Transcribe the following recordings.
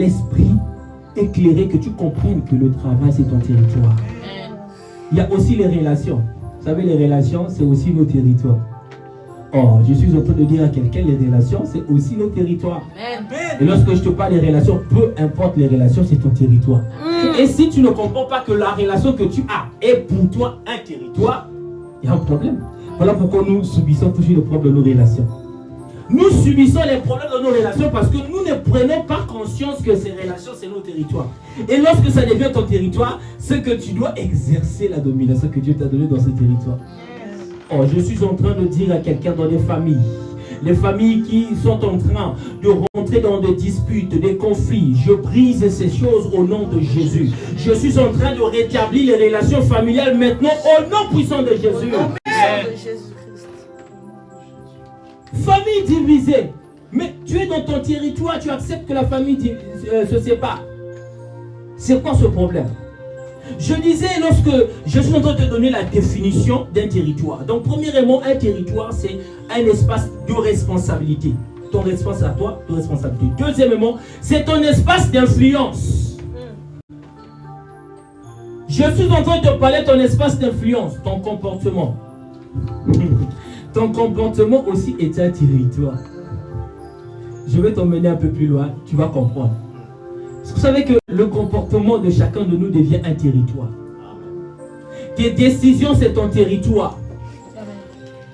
l'esprit éclairé, que tu comprennes que le travail c'est ton territoire. Il y a aussi les relations. Vous savez, les relations, c'est aussi nos territoires. Oh, je suis en train de dire à quelqu'un, les relations, c'est aussi nos territoires. Et lorsque je te parle des relations, peu importe les relations, c'est ton territoire. Et si tu ne comprends pas que la relation que tu as est pour toi un territoire, il y a un problème. Voilà pourquoi nous subissons toujours les problèmes de nos relations. Nous subissons les problèmes de nos relations parce que nous ne prenons pas conscience que ces relations, c'est nos territoires. Et lorsque ça devient ton territoire, c'est que tu dois exercer la domination que Dieu t'a donnée dans ce territoire. Oh, je suis en train de dire à quelqu'un dans les familles qui sont en train de rentrer dans des disputes, des conflits, je brise ces choses au nom de Jésus. Je suis en train de rétablir les relations familiales maintenant au nom puissant de Jésus. Amen. De Jésus-Christ. Famille divisée. Mais tu es dans ton territoire, tu acceptes que la famille se sépare. C'est quoi ce problème? Je disais, lorsque je suis en train de te donner la définition d'un territoire. Donc, premièrement, un territoire, c'est un espace de responsabilité. Ton espace à toi, de responsabilité. Deuxièmement, c'est ton espace d'influence. Je suis en train de te parler de ton espace d'influence, ton comportement. Ton comportement aussi est un territoire. Je vais t'emmener un peu plus loin, tu vas comprendre. Vous savez que le comportement de chacun de nous devient un territoire. Tes décisions, c'est ton territoire.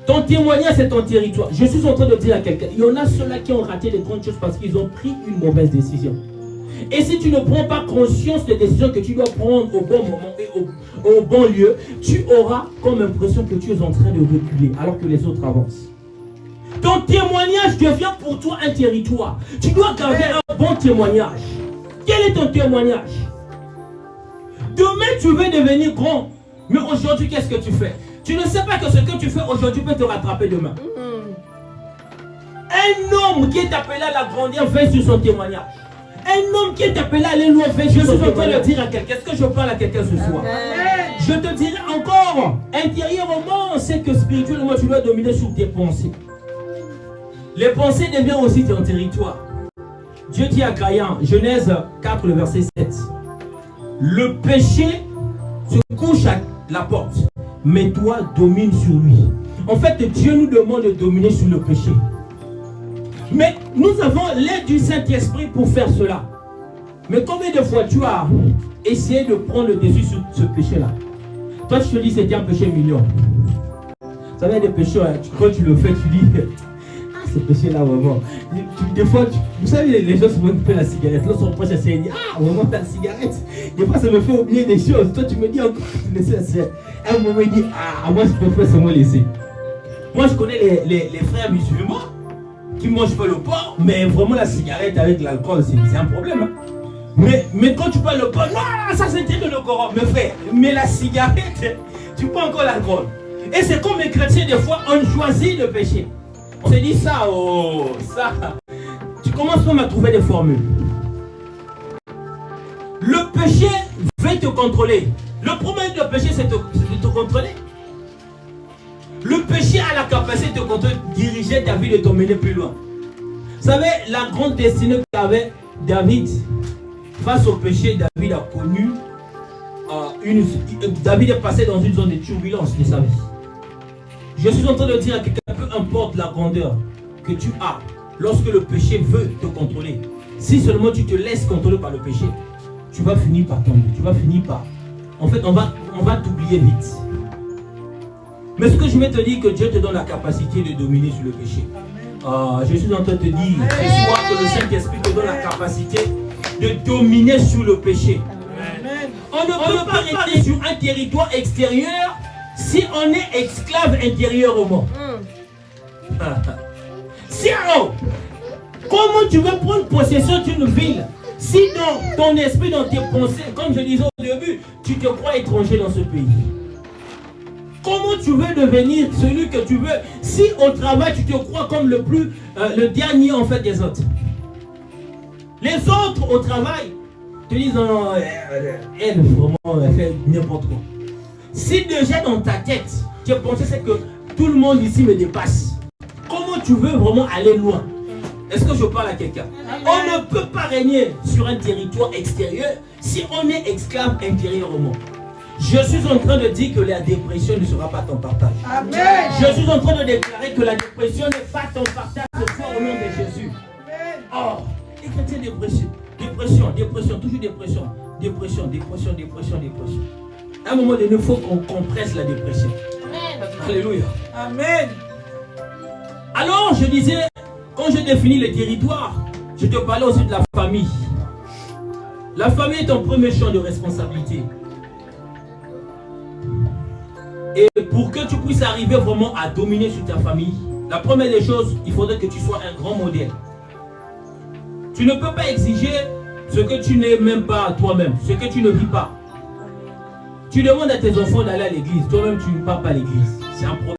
Ton témoignage, c'est ton territoire. Je suis en train de dire à quelqu'un, il y en a ceux-là qui ont raté de grandes choses parce qu'ils ont pris une mauvaise décision. Et si tu ne prends pas conscience des décisions que tu dois prendre au bon moment et au bon lieu, tu auras comme impression que tu es en train de reculer alors que les autres avancent. Ton témoignage devient pour toi un territoire. Tu dois garder un bon témoignage. Quel est ton témoignage? Demain, tu veux devenir grand. Mais aujourd'hui, qu'est-ce que tu fais? Tu ne sais pas que ce que tu fais aujourd'hui peut te rattraper demain. Un homme qui est appelé à la grandeur fait sur son témoignage. Un homme qui est appelé à aller loin fait sur son témoignage. Je suis en train de dire à quelqu'un. Est-ce que je parle à quelqu'un ce soir? Je te dirai encore. Intérieurement, c'est que spirituellement, tu dois dominer sur tes pensées. Les pensées deviennent aussi ton territoire. Dieu dit à Caïn, Genèse 4, le verset 7. Le péché se couche à la porte, mais toi domine sur lui. En fait, Dieu nous demande de dominer sur le péché. Mais nous avons l'aide du Saint-Esprit pour faire cela. Mais combien de fois tu as essayé de prendre le dessus sur ce péché-là? Toi, tu te dis c'était un péché mignon. Vous savez, des péchés, quand tu le fais, tu dis... ce péché-là, vraiment. Des fois, vous savez, les gens se font la cigarette. Là, son proche essaie de dire, ah, vraiment, t'as la cigarette. Des fois, ça me fait oublier des choses. Toi, tu me dis encore, tu laisses la cigarette. À un moment, il dit, ah, moi, je préfère seulement laisser. Moi, je connais les frères musulmans qui mangent pas le porc, mais vraiment, la cigarette avec l'alcool, c'est un problème. Hein. Mais quand tu parles le porc, non, ça, c'est de le Coran. Mais frère, mais la cigarette, tu prends encore l'alcool. Et c'est comme les chrétiens, des fois, on choisit le péché. On se dit ça, oh, ça. Tu commences même à trouver des formules. Le péché veut te contrôler. Le problème du péché, c'est de te contrôler. Le péché a la capacité de te contrôler, diriger ta vie, de t'emmener plus loin. Vous savez, la grande destinée qu'avait David face au péché, David a connu David est passé dans une zone de turbulence de sa vie. Je suis en train de dire à quelqu'un, peu importe la grandeur que tu as, lorsque le péché veut te contrôler, si seulement tu te laisses contrôler par le péché, tu vas finir par tomber, tu vas finir par... En fait, on va t'oublier vite. Mais ce que je vais te dire, que Dieu te donne la capacité de dominer sur le péché. Je suis en train de te dire ce soir que le Saint-Esprit te donne la capacité de dominer sur le péché. On ne peut pas rester sur un territoire extérieur si on est esclave intérieurement. Sinon, comment tu vas prendre possession d'une ville si dans ton esprit, dans tes pensées, comme je disais au début, tu te crois étranger dans ce pays? Comment tu veux devenir celui que tu veux si au travail tu te crois comme le dernier en fait des autres? Les autres au travail te disent non, elle vraiment elle fait n'importe quoi. Si déjà dans ta tête tu as pensé c'est que tout le monde ici me dépasse, comment tu veux vraiment aller loin? Est-ce que je parle à quelqu'un? On ne peut pas régner sur un territoire extérieur si on est esclave intérieurement. Je suis en train de dire que la dépression ne sera pas ton partage. Amen. Je suis en train de déclarer que la dépression n'est pas ton partage ce soir au nom de Jésus. Oh, les chrétiens dépression, toujours dépression. À un moment donné, il faut qu'on compresse la dépression. Amen. Alléluia. Amen. Alors, je disais, quand je définis le territoire, je te parlais aussi de la famille. La famille est ton premier champ de responsabilité. Et pour que tu puisses arriver vraiment à dominer sur ta famille, la première des choses, il faudrait que tu sois un grand modèle. Tu ne peux pas exiger ce que tu n'es même pas toi-même, ce que tu ne vis pas. Tu demandes à tes enfants d'aller à l'église, toi-même tu ne pars pas à l'église. C'est un problème.